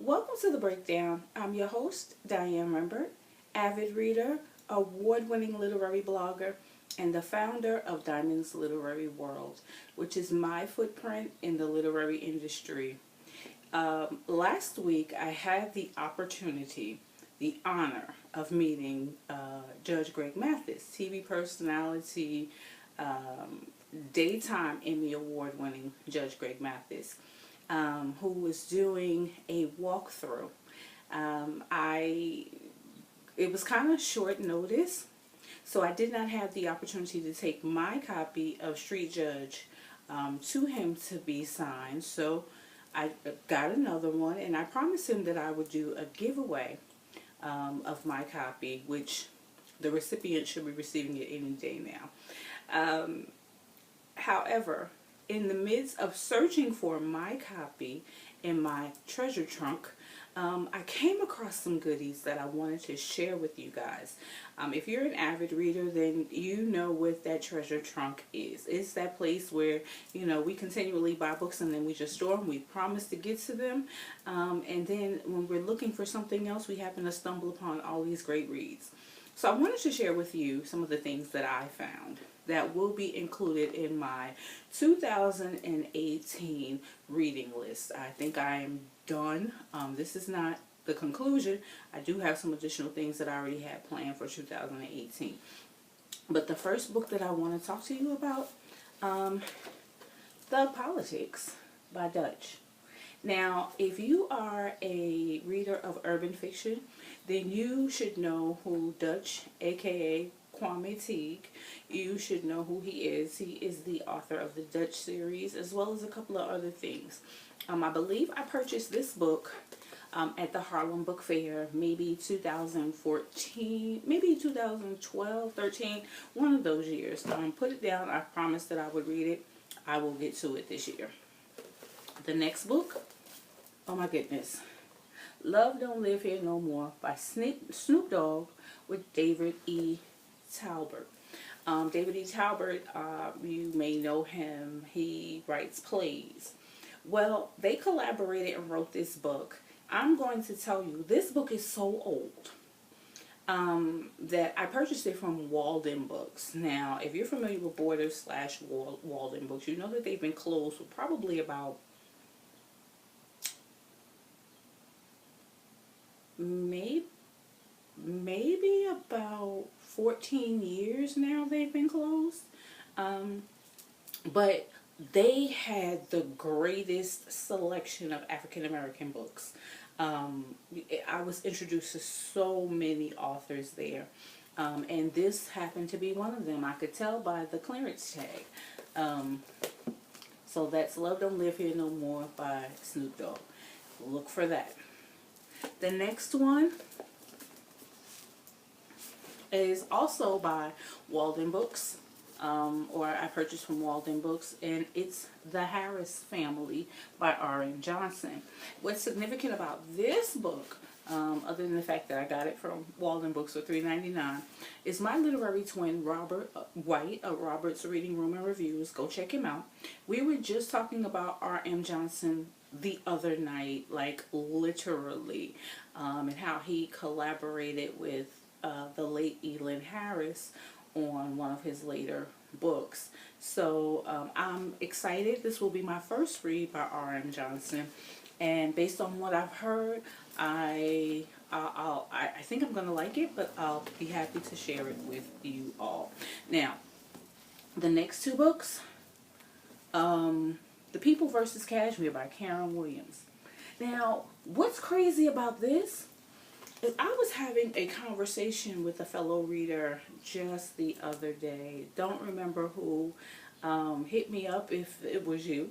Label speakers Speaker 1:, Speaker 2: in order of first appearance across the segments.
Speaker 1: Welcome to the Breakdown. I'm your host, Diane Rembert, avid reader, award-winning literary blogger, and the founder of Diamond's Literary World, which is my footprint in the literary industry. Last week, I had the opportunity, the honor of meeting Judge Greg Mathis, TV personality, daytime Emmy Award-winning Judge Greg Mathis, who was doing a walkthrough. It was kind of short notice, so I did not have the opportunity to take my copy of Street Judge to him to be signed. So I got another one, and I promised him that I would do a giveaway of my copy, which the recipient should be receiving it any day now. However, in the midst of searching for my copy in my treasure trunk, I came across some goodies that I wanted to share with you guys. If you're an avid reader, then you know what that treasure trunk is. It's that place where, we continually buy books and then we just store them. We promise to get to them. And then when we're looking for something else, we happen to stumble upon all these great reads. So I wanted to share with you some of the things that I found that will be included in my 2018 reading list. I think I am done. This is not the conclusion. I do have some additional things that I already had planned for 2018. But the first book that I want to talk to you about, Thug Politics by Dutch. Now, if you are a reader of urban fiction, then you should know who Dutch, aka Kwame Teague. You should know who he is. He is the author of the Dutch series, as well as a couple of other things. I believe I purchased this book at the Harlem Book Fair, maybe 2014, maybe 2012, 13, one of those years. Put it down. I promised that I would read it. I will get to it this year. The next book, oh my goodness, Love Don't Live Here No More by Snoop Dogg with David E. Talbert. David E. Talbert, you may know him. He writes plays. Well, they collaborated and wrote this book. I'm going to tell you, this book is so old that I purchased it from Walden Books. Now, if you're familiar with Borders / Walden Books, you know that they've been closed for probably about maybe about 14 years now they've been closed. But they had the greatest selection of African American books. I was introduced to so many authors there. And this happened to be one of them. I could tell by the clearance tag. So that's Love Don't Live Here No More by Snoop Dogg. Look for that. The next one is also by Walden Books, or I purchased from Walden Books, and it's The Harris Family by R.M. Johnson. What's significant about this book, other than the fact that I got it from Walden Books for $3.99, is my literary twin, Robert White, of Robert's Reading Room and Reviews. Go check him out. We were just talking about R.M. Johnson the other night, like literally, and how he collaborated with the late Elin Harris on one of his later books. So I'm excited. This will be my first read by R.M. Johnson, and based on what I've heard, I think I'm going to like it, but I'll be happy to share it with you all. Now, the next two books, The People vs. Cashmere by Karen Williams. Now, what's crazy about this is I was having a conversation with a fellow reader just the other day. Don't remember who. Hit me up if it was you.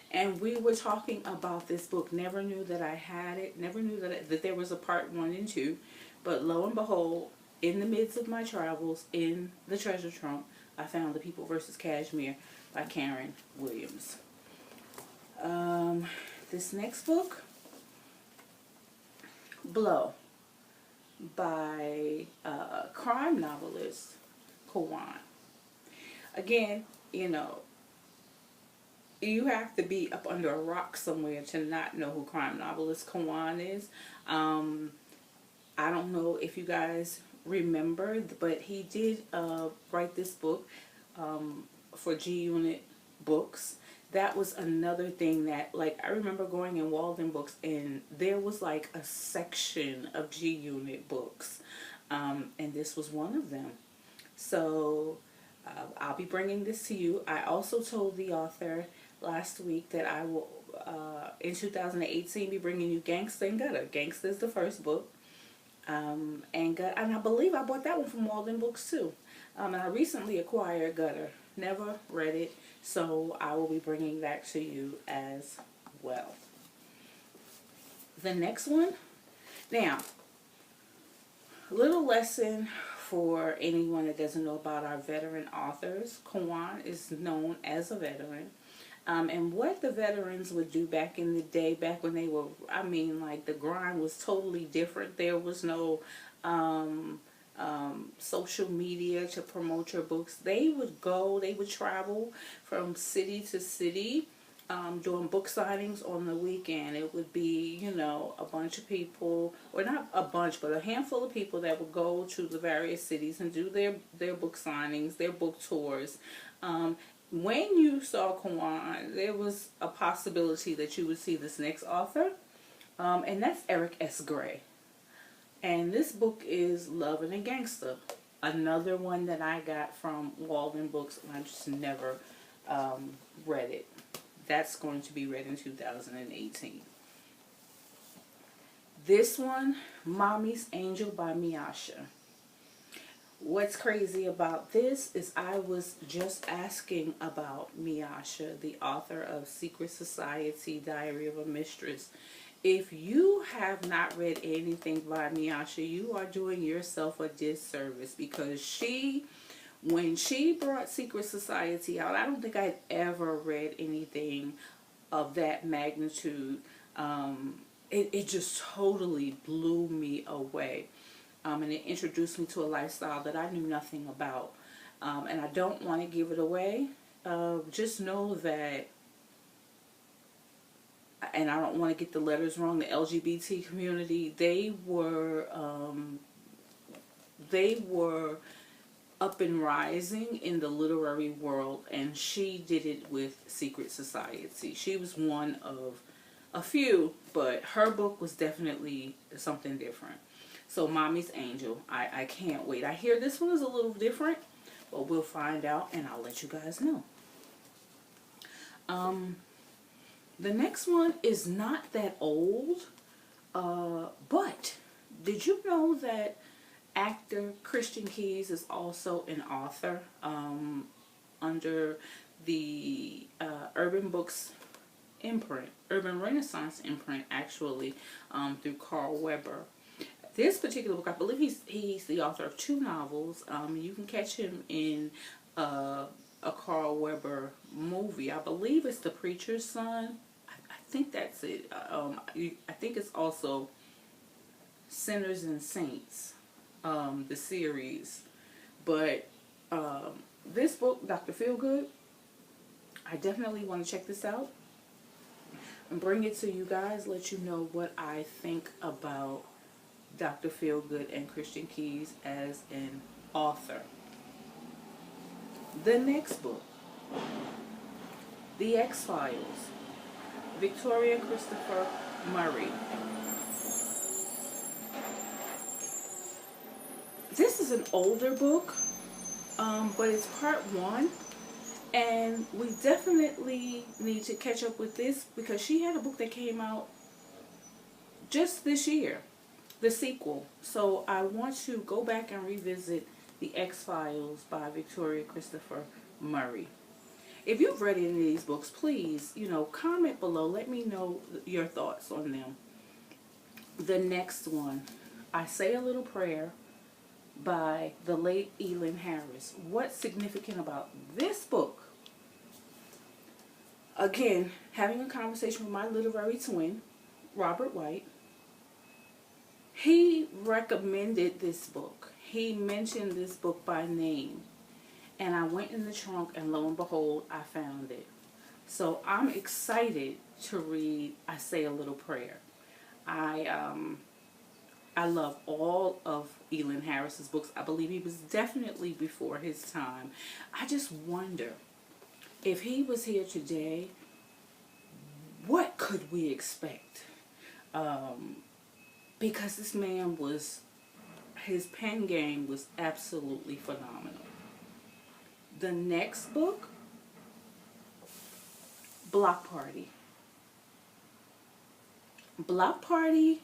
Speaker 1: And we were talking about this book. Never knew that I had it. Never knew that there was a part 1 and 2. But lo and behold, in the midst of my travels in the treasure trunk, I found The People vs. Cashmere by Karen Williams. This next book, Blow by crime novelist Kawan. Again, You have to be up under a rock somewhere to not know who crime novelist Kawan is. I don't know if you guys remember, but he did write this book for G Unit Books. That was another thing that, like, I remember going in Walden Books and there was like a section of G Unit books, and this was one of them. So I'll be bringing this to you. I also told the author last week that I will, in 2018, be bringing you Gangsta and Gutter. Gangsta is the first book. And I believe I bought that one from Walden Books too. And I recently acquired Gutter. Never read it, so I will be bringing that to you as well. The next one, now, a little lesson for anyone that doesn't know about our veteran authors. Kawan is known as a veteran. And what the veterans would do back in the day, back when they were, I mean, like, the grind was totally different. There was no social media to promote your books. They would travel from city to city doing book signings on the weekend. It would be, you know, a bunch of people, or not a bunch, but a handful of people that would go to the various cities and do their book signings, their book tours. When you saw Kawan, there was a possibility that you would see this next author, and that's Eric S. Gray. And this book is Lovin' a Gangster, another one that I got from Walden Books, and I just never read it. That's going to be read in 2018. This one, Mommy's Angel by Miasha. What's crazy about this is I was just asking about Miasha, the author of Secret Society, Diary of a Mistress. If you have not read anything by Miasha, you are doing yourself a disservice, because when she brought Secret Society out, I don't think I'd ever read anything of that magnitude. It just totally blew me away. And it introduced me to a lifestyle that I knew nothing about. And I don't want to give it away. Just know that, and I don't want to get the letters wrong, the LGBT community, they were up and rising in the literary world, and she did it with Secret Society. She was one of a few, but her book was definitely something different. So Mommy's Angel, I can't wait. I hear this one is a little different, but we'll find out and I'll let you guys know. The next one is not that old, but did you know that actor Christian Keyes is also an author under the Urban Books imprint, Urban Renaissance imprint, actually, through Carl Weber. This particular book, I believe he's the author of 2 novels. You can catch him in a Carl Weber movie. I believe it's The Preacher's Son. I think that's it. I think it's also Sinners and Saints, the series. But this book, Dr. Feelgood, I definitely want to check this out and bring it to you guys, let you know what I think about Dr. Feelgood and Christian Keyes as an author. The next book, The X-Files, Victoria Christopher Murray. This is an older book, but it's part 1, and we definitely need to catch up with this, because she had a book that came out just this year, the sequel. So I want to go back and revisit The X-Files by Victoria Christopher Murray. If you've read any of these books, please, comment below. Let me know your thoughts on them. The next one, I Say a Little Prayer by the late Elin Harris. What's significant about this book? Again, having a conversation with my literary twin, Robert White. He recommended this book. He mentioned this book by name. And I went in the trunk, and lo and behold, I found it. So I'm excited to read I Say a Little Prayer. I I love all of Elin Harris's books. I believe he was definitely before his time. I just wonder if he was here today, what could we expect? Because this man was, his pen game was absolutely phenomenal. The next book, Block Party. Block Party,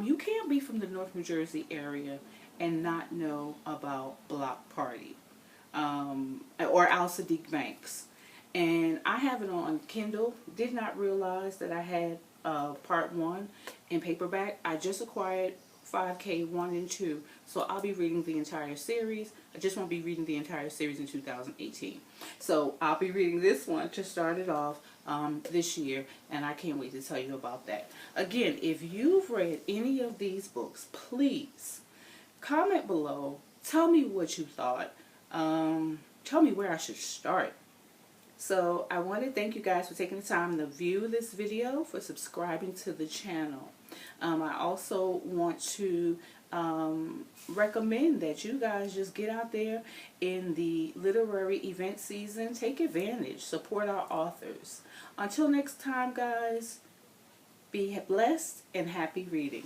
Speaker 1: you can't be from the North New Jersey area and not know about Block Party, or Al Sadiq Banks. And I have it on Kindle. Did not realize that I had part 1 in paperback. I just acquired 5K 1 and 2, so I'll be reading the entire series. I just won't be reading the entire series in 2018. So I'll be reading this one to start it off this year, and I can't wait to tell you about that. Again, if you've read any of these books, please comment below. Tell me what you thought. Tell me where I should start. So I want to thank you guys for taking the time to view this video, for subscribing to the channel. I also want to recommend that you guys just get out there in the literary event season. Take advantage. Support our authors. Until next time, guys, be blessed and happy reading.